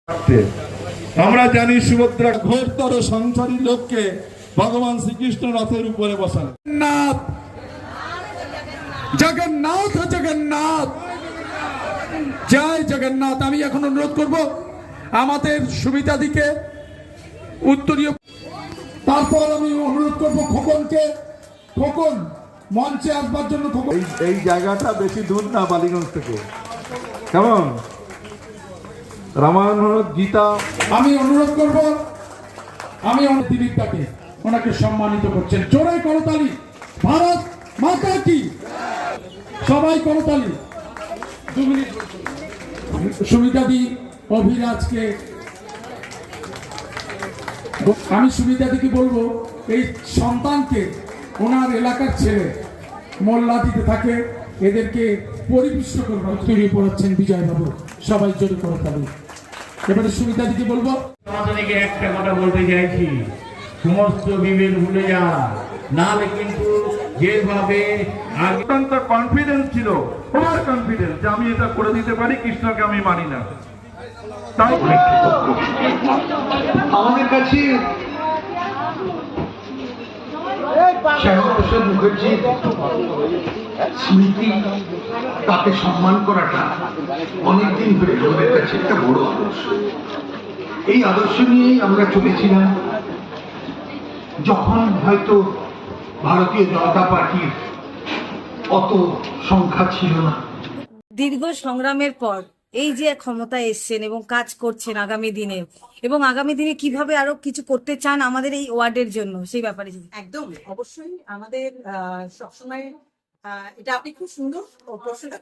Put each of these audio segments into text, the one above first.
আমরা জানি সুভদ্রা ঘোরতর সংসারী লোককে ভগবান শ্রীকৃষ্ণ রথের উপরে বসান। জগন্নাথ জগন্নাথ জগন্নাথ, জয় জগন্নাথ। আমি এখন অনুরোধ করব আমাদের সুবিধাদিকে উত্তরীয়, তারপর আমি অনুরোধ করব খোকনকে, খোকন মঞ্চে আসবার জন্য। খোকন, এই জায়গাটা বেশি দূর না বালিগঞ্জ থেকে, কেমন? রামায়ণ গীতা। আমি অনুরোধ করব, আমি দিলীপদাকে ওনাকে সম্মানিত করছেন। জোরে করতালি, ভারত মাতা কি, সবাই করতালি। 2 মিনিট সুবিধাদি অভিরাজকে, আমি সুবিধাদিকে বলবো এই সন্তানকে ওনার এলাকার ছেলে মোল্লা দিতে থাকে, এদেরকে পরিপুষ্ট করবার তৈরি পড়াচ্ছেন বিজয়বাবু। সবাই জোরে করতালি। এবারে সুবিধাদিকে বলবো, তোমাদেরকে একটা কথা বলতে চাইছি, সমস্ত বিভেদ ভুলে যা, নাহলে কিন্তু যেভাবে অত্যন্ত কনফিডেন্স ছিল, ওভার কনফিডেন্স যে আমি এটা করে দিতে পারি, কৃষ্ণকে আমি মানি না। তাই আমাদের কাছে শ্যামাপ্রসাদ মুখার্জির স্মৃতি, তাকে সম্মান করাটা অনেকদিন ধরে আমাদের কাছে একটা বড় আদর্শ। এই আদর্শ নিয়েই আমরা চলেছিলাম। যখন হয়তো ভারতীয় জনতা পার্টির অত সংখ্যা ছিল না, দীর্ঘ সংগ্রামের পর এই যে ক্ষমতায় এসছেন এবং কাজ করছেন আগামী দিনে, এবং আগামী দিনে কিভাবে আরো কিছু করতে চান আমাদের এই ওয়ার্ডের জন্য, সেই ব্যাপারে একদম অবশ্যই আমাদের সবসময় এটা আপনি খুব সুন্দর প্রশ্নটা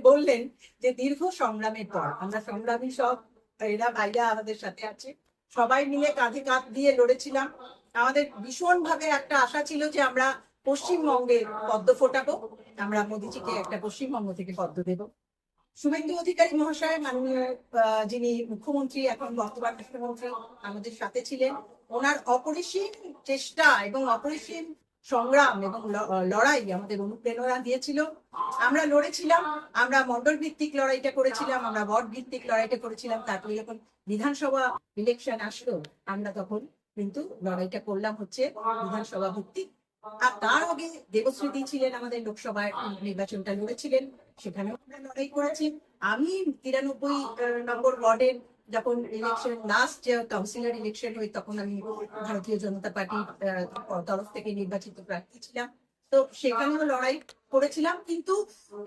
বললেন যে দীর্ঘ সংগ্রামের পর আমরা সংগ্রামী সব এরা ভাইরা আমাদের সাথে আছে, সবাই মিলে কাঁধে কাঁধ দিয়ে লড়েছিলাম। আমাদের ভীষণ ভাবে একটা আশা ছিল যে আমরা পশ্চিমবঙ্গে পদ্ম ফোটাবো, আমরা মোদিজিকে একটা পশ্চিমবঙ্গ থেকে পদ্ম দেব। শুভেন্দু অধিকারী মহাশয় মাননীয় যিনি মুখ্যমন্ত্রী, এখন বর্তমান মুখ্যমন্ত্রী, আমাদের সাথে ছিলেন। ওনার অপরিসীম চেষ্টা এবং অপরিসীম সংগ্রাম এবং লড়াই আমাদের অনুপ্রেরণা দিয়েছিল। আমরা লড়েছিলাম, আমরা মন্ডল ভিত্তিক লড়াইটা করেছিলাম, আমরা ওয়ার্ড ভিত্তিক লড়াইটা করেছিলাম। তারপরে যখন বিধানসভা ইলেকশন আসলো, আমরা তখন কিন্তু লড়াইটা করলাম হচ্ছে বিধানসভা ভিত্তিক। আর তার আগে দেবশ্রীদি ছিলেন আমাদের লোকসভার নির্বাচনটা লড়েছিলেন, সেখানেও আমরা লড়াই করেছি। আমি 93 নম্বর ওয়ার্ডের যখন ইলেকশন লাস্ট কাউন্সিলর ইলেকশন হয়, তখন আমি ভারতীয় জনতা পার্টির তরফ থেকে নির্বাচিত প্রার্থী ছিলাম, তো সেখানেও লড়াই করেছিলাম। কিন্তু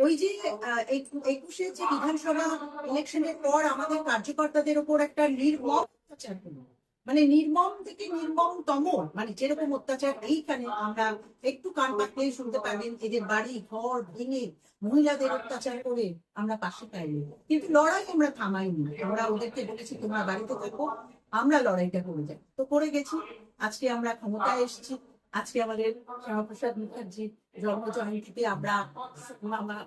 ওই যে 21-এ যে বিধানসভা ইলেকশনের পর আমাদের কার্যকর্তাদের উপর একটা নির্মম অত্যাচার হলো, মানে নির্মম থেকে নির্মমতম, মানে যেরকম অত্যাচার এইখানে আমরা একটু কান পাতলেই শুনতে পারবেন। এদের বাড়ি ঘর ভেঙে মহিলাদের অত্যাচার করে আমরা পাশে পাইনি, কিন্তু লড়াই আমরা থামাইনি। আমরা ওদেরকে বলেছি তোমরা বাড়িতে থাকো, আমরা লড়াইটা করে যাই, তো করে গেছি। আজকে আমরা ক্ষমতায় এসেছি। আজকে আমাদের শ্যামাপ্রসাদ মুখার্জির জন্ম জয়ন্তীতে আমরা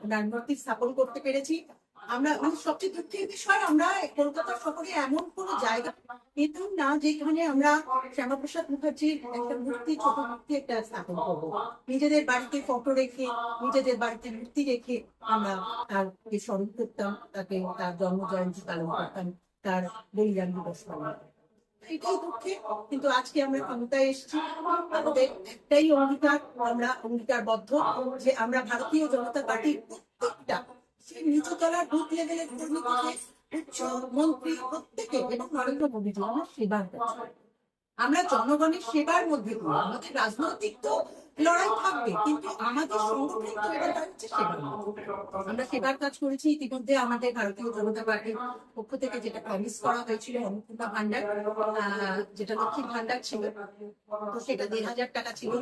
ওনার মূর্তি স্থাপন করতে পেরেছি। আমরা সবচেয়ে দুঃখের বিষয়, আমরা কলকাতা শহরে এমন কোন জায়গা পেতাম না যেখানে আমরা শ্যামাপ্রসাদ মুখার্জির একটা মূর্তি, ছোট মূর্তি একটা স্থাপন করবো। নিজেদের বাড়িতে ফটো রেখে, নিজেদের বাড়িতে মূর্তি রেখে আমরা তাকে স্মরণ করতাম, তাকে তার জন্ম জয়ন্তী পালন করতাম, তার বলিদান দিবস পালন করতাম। এটাই দুঃখে, কিন্তু আজকে আমরা ক্ষমতায় এসেছি। আমাদের একটাই অঙ্গীকার, আমরা অঙ্গীকারবদ্ধ যে আমরা ভারতীয় জনতা পার্টির প্রত্যেকটা নিচুতলার বুথ লেভেলের কর্মী থেকে উচ্চ মন্ত্রী প্রত্যেকে এবং নরেন্দ্র মোদীজি আমরা সেবার কাজ, আমরা জনগণের সেবার মধ্যে দিই। আমাদের রাজনৈতিক তো লড়াই থাকবে, কিন্তু আমাদের সংগঠন তো এটা হচ্ছে সেবার। আমরা সেবার কাজ করেছি। ইতিমধ্যে আমাদের ভারতীয় জনতা পার্টির পক্ষ থেকে যেটা প্রমিস করা হয়েছিল, অন্নপূর্ণা ভান্ডার, যেটা লক্ষ্মীর ভান্ডার ছিল, তো সেটা 1,000 টাকা ছিল।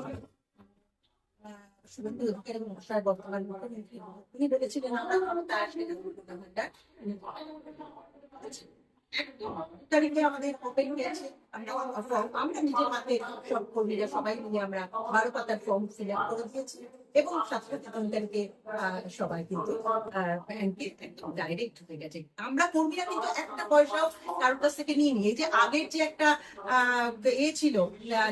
শুভেন্দু অধিকারী মহাশয় বর্তমান মুখ্যমন্ত্রী, উনি বলেছিলেন আমরা ক্ষমতা আসলে অন্নপূর্ণা ভান্ডার তারিখে আমাদের ওপেন হয়েছে। আমরা নিজের হাতে সব কর্মীরা সবাই মিলে আমরা 12 পাতার ফর্ম ফিল আপ করে দিয়েছি, এবং সাথে তারিখে সবাই কিন্তু ব্যাংকে একদম ডাইরেক্ট হয়ে গেছে। আমরা কর্মীরা কিন্তু একটা পয়সাও কারোর কাছ থেকে নিয়ে নিয়ে, যে আগের যে একটা ছিল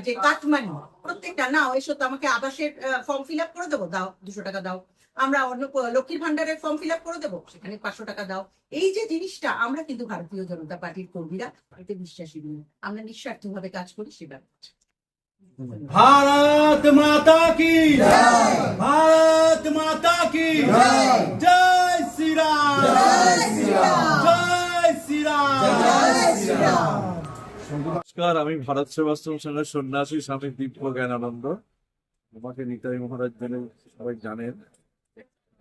যে কাটমানি প্রত্যেকটা, না এসো তো আমাকে আবাসের ফর্ম ফিল আপ করে দেবো, দাও 200 টাকা দাও, আমরা অন্য লক্ষ্মীর ভান্ডারের ফর্ম ফিল আপ করে দেবো, সেখানে 500 টাকা দাও। এই যে জিনিসটা, আমরা কিন্তু ভারতীয় জনতা পার্টির কর্মীরা এতে বিশ্বাসী নই, আমরা নিঃস্বার্থভাবে কাজ করি সে ব্যাপারে। भारत माता की जय, भारत माता की जय, जय श्री राम, जय श्री राम, जय श्री राम, जय श्री राम। নমস্কার, আমি ভারত সেবাশ্রম সংঘের সন্ন্যাসী স্বামী দিব্য জ্ঞানানন্দ। আমাকে নিতাই মহারাজ জেনে সবাই জানেন।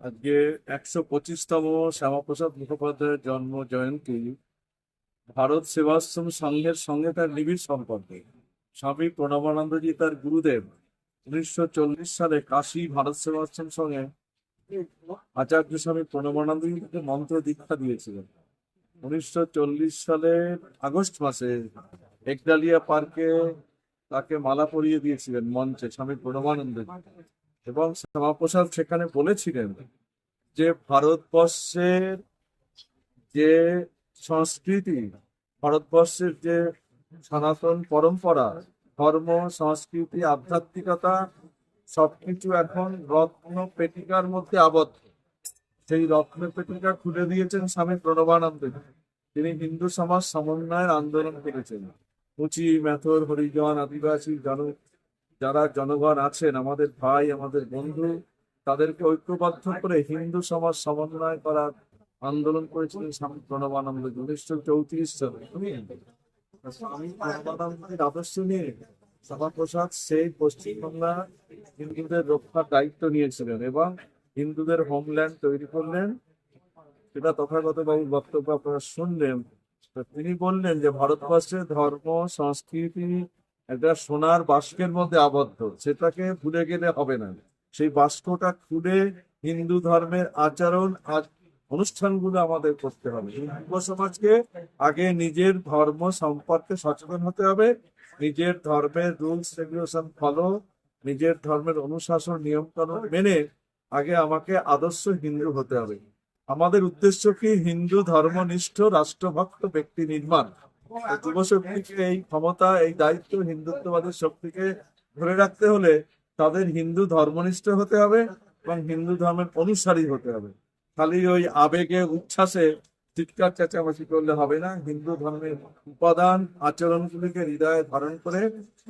আজকে 125তম শ্যামাপ্রসাদ মুখোপাধ্যায়ের জন্ম জয়ন্তী। ভারত সেবাশ্রম সংঘের সঙ্গে তার নিবিড় সম্পর্ক। স্বামী প্রণবানন্দজি তার গুরুদেব। 1940 সালে কাশী ভারত সেবাশ্রম সংঘে আচার্য স্বামী প্রণবানন্দজিকে মন্ত্র দীক্ষা দিয়েছিলেন। 1940 সালের আগস্ট মাসে একডালিয়া পার্কে তাকে মালা পরিয়ে দিয়েছিলেন মঞ্চে স্বামী প্রণবানন্দ, এবং শ্যামাপ্রসাদ সেখানে বলেছিলেন যে ভারতবর্ষের যে সংস্কৃতি, ভারতবর্ষের যে সনাতন পরম্পরা, ধর্ম, সংস্কৃতি, আধ্যাত্মিকতা সবকিছু এখন রত্ন পেটিকার মধ্যে আবদ্ধ। সেই রত্ন পেটিকা খুলে দিয়েছেন স্বামী প্রণবানন্দ। তিনি হিন্দু সমাজ সমন্বয়ের আন্দোলন করেছেন। কুচি, মেথর, হরিজন, আদিবাসী যারা জনগণ আছেন, আমাদের ভাই, আমাদের বন্ধু, তাদেরকে ঐক্যবদ্ধ করে হিন্দু সমাজ সমন্বয় করার আন্দোলন করেছিলেন স্বামী প্রণবানন্দ 1934 সালে। স্বামী প্রণবানন্দের আদর্শ নিয়ে শ্যামাপ্রসাদ সেই পশ্চিমবাংলা হিন্দুদের রক্ষার দায়িত্ব নিয়েছিলেন এবং হিন্দুদের হোমল্যান্ড তৈরি করলেন। সেটা তথাগত বাবুর বক্তব্য আপনারা শুনলেন। তিনি বললেন যে ভারতবর্ষের ধর্ম সংস্কৃতি একটা সোনার বাস্কের মধ্যে আবদ্ধ, সেটাকে ভুলে গেলে হবে না। সেই বাস্কটা খুলে হিন্দু ধর্মের আচরণ অনুষ্ঠানগুলো আমাদের করতে হবে। যুব সমাজকে আগে নিজের ধর্ম সম্পর্কে সচেতন হতে হবে, নিজের ধর্মের রুলস রেগুলেশন ফলো, নিজের ধর্মের অনুশাসন নিয়ম কানুন মেনে আগে আমাকে আদর্শ হিন্দু হতে হবে। আমাদের উদ্দেশ্য কি? হিন্দু ধর্মনিষ্ঠ রাষ্ট্রভক্ত ব্যক্তি নির্মাণ। যুব শক্তিকে এই ক্ষমতা, এই দায়িত্ব, হিন্দুত্ববাদের শক্তিকে ধরে রাখতে হলে তাদের হিন্দু ধর্মনিষ্ঠ হতে হবে এবং হিন্দু ধর্মের অনুসারী হতে হবে। খালি ওই আবেগে উচ্ছ্বাসে চিৎকার চেঁচামেচি করলে হবে না। হিন্দু ধর্মের উপাদান আচরণগুলিকে হৃদয়ে ধারণ করে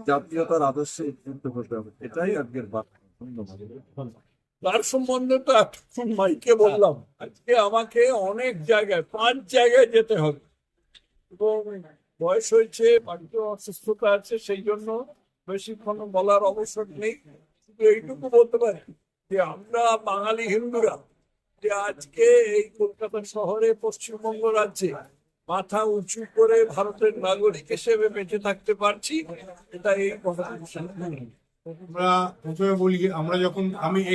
জাতীয়তার আদর্শে উদ্বুদ্ধ হতে হবে। এটাই আজকের বার্তা। ধন্যবাদ। তার সম্বন্ধে তো এখন মাইকে বললাম, আজকে আমাকে অনেক জায়গায় 5 জায়গায় যেতে হবে এবং বয়স হয়েছে, বাড়িতে অসুস্থতা আছে, সেই জন্য বেশিক্ষণ বলার অবসর নেই। শুধু এইটুকু বলতে পারি যে আমরা বাঙালি হিন্দুরা যে আজকে এই কলকাতা শহরে, পশ্চিমবঙ্গ রাজ্যে মাথা উঁচু করে ভারতের নাগরিক হিসেবে বেঁচে থাকতে পারছি, এটা এই মহাপুরুষের। আমরা প্রথমে বলি, আমরা যখন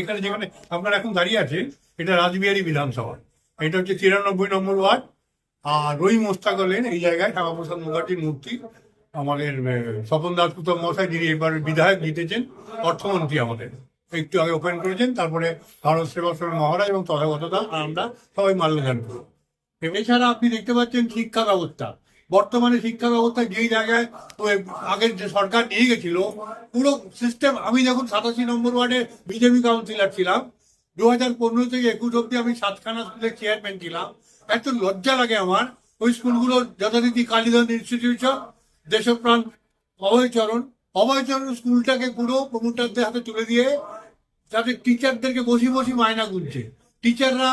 এখানে যেখানে আপনারা এখন দাঁড়িয়ে আছেন, এটা রাসবিহারী বিধানসভা, এটা হচ্ছে 93 নম্বর ওয়ার্ড। আর রই মোস্তাকলের এই জায়গায় শ্যামাপ্রসাদ মুখার্জির মূর্তি আমাদের স্বপন দাসগুপ্ত মহাশয়, যিনি এবার বিধায়ক জিতেছেন, অর্থমন্ত্রী আমাদের একটু আগে ওপেন করেছেন। তারপরে ভারত সেবাশ্রম মহারাজ এবং তথাগততা আমরা সবাই মাল্যদান করি। এছাড়া আপনি দেখতে পাচ্ছেন শিক্ষা ব্যবস্থা, বর্তমানে শিক্ষা ব্যবস্থা যেই জায়গায় আগের যে সরকার নিয়ে গেছিল পুরো সিস্টেম। আমি যখন 87 নম্বর ওয়ার্ডে বিজেপি কাউন্সিলর ছিলাম, 2015 থেকে 21 অব্দি আমি 7খানা স্কুলের চেয়ারম্যান ছিলাম। এত লজ্জা লাগে আমার, ওই স্কুলগুলো যথারীতি কালীগঞ্জ ইনস্টিটিউশন, দেশপ্রাণ, অভয়চরণ স্কুলটাকে পুরো প্রমোটারদের হাতে তুলে দিয়ে তাদের টিচারদেরকে বসি মায়না গুনছে। টিচাররা,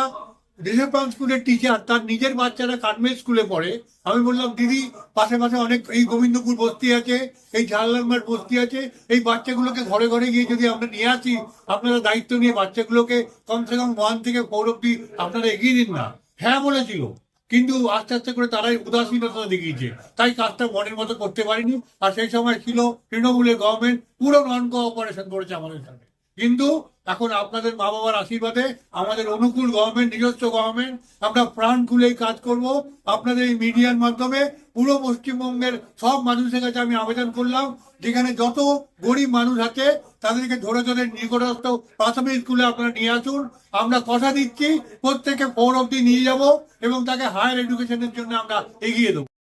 দেশপ্রাণ স্কুলের টিচার, তার নিজের বাচ্চারা কানমেল স্কুলে পড়ে। আমি বললাম, দিদি পাশে অনেক এই গোবিন্দপুর বস্তি আছে, এই ঝাললালমার বস্তি আছে, এই বাচ্চাগুলোকে ঘরে ঘরে গিয়ে যদি আমরা নিয়ে আসি, আপনারা দায়িত্ব নিয়ে বাচ্চাগুলোকে কমসে কম 1 থেকে 4 অব্দি আপনারা এগিয়ে দিন না। হ্যাঁ বলেছিল, কিন্তু আস্তে আস্তে করে তারাই উদাসীনতা দেখিয়েছে, তাই কাজটা মনের মতো করতে পারিনি। আর সেই সময় ছিল তৃণমূলের গভর্নমেন্ট, পুরো নন কোঅপারেশন করেছে আমাদের সাথে। কিন্তু এখন আপনাদের মা বাবার আশীর্বাদে আমাদের অনুকূল গভর্নমেন্ট, নিজস্ব গভর্নমেন্ট, আমরা প্রাণ খুলেই কাজ করব। আপনাদের এই মিডিয়ার মাধ্যমে পুরো পশ্চিমবঙ্গের সব মানুষের কাছে আমি আবেদন করলাম, যেখানে যত গরিব মানুষ আছে তাদেরকে ধরে নিকটস্থ প্রাথমিক স্কুলে আপনারা নিয়ে আসুন। আমরা কথা দিচ্ছি প্রত্যেকে 4 অব্দি নিয়ে যাব এবং তাকে হায়ার এডুকেশনের জন্য আমরা এগিয়ে দেবো।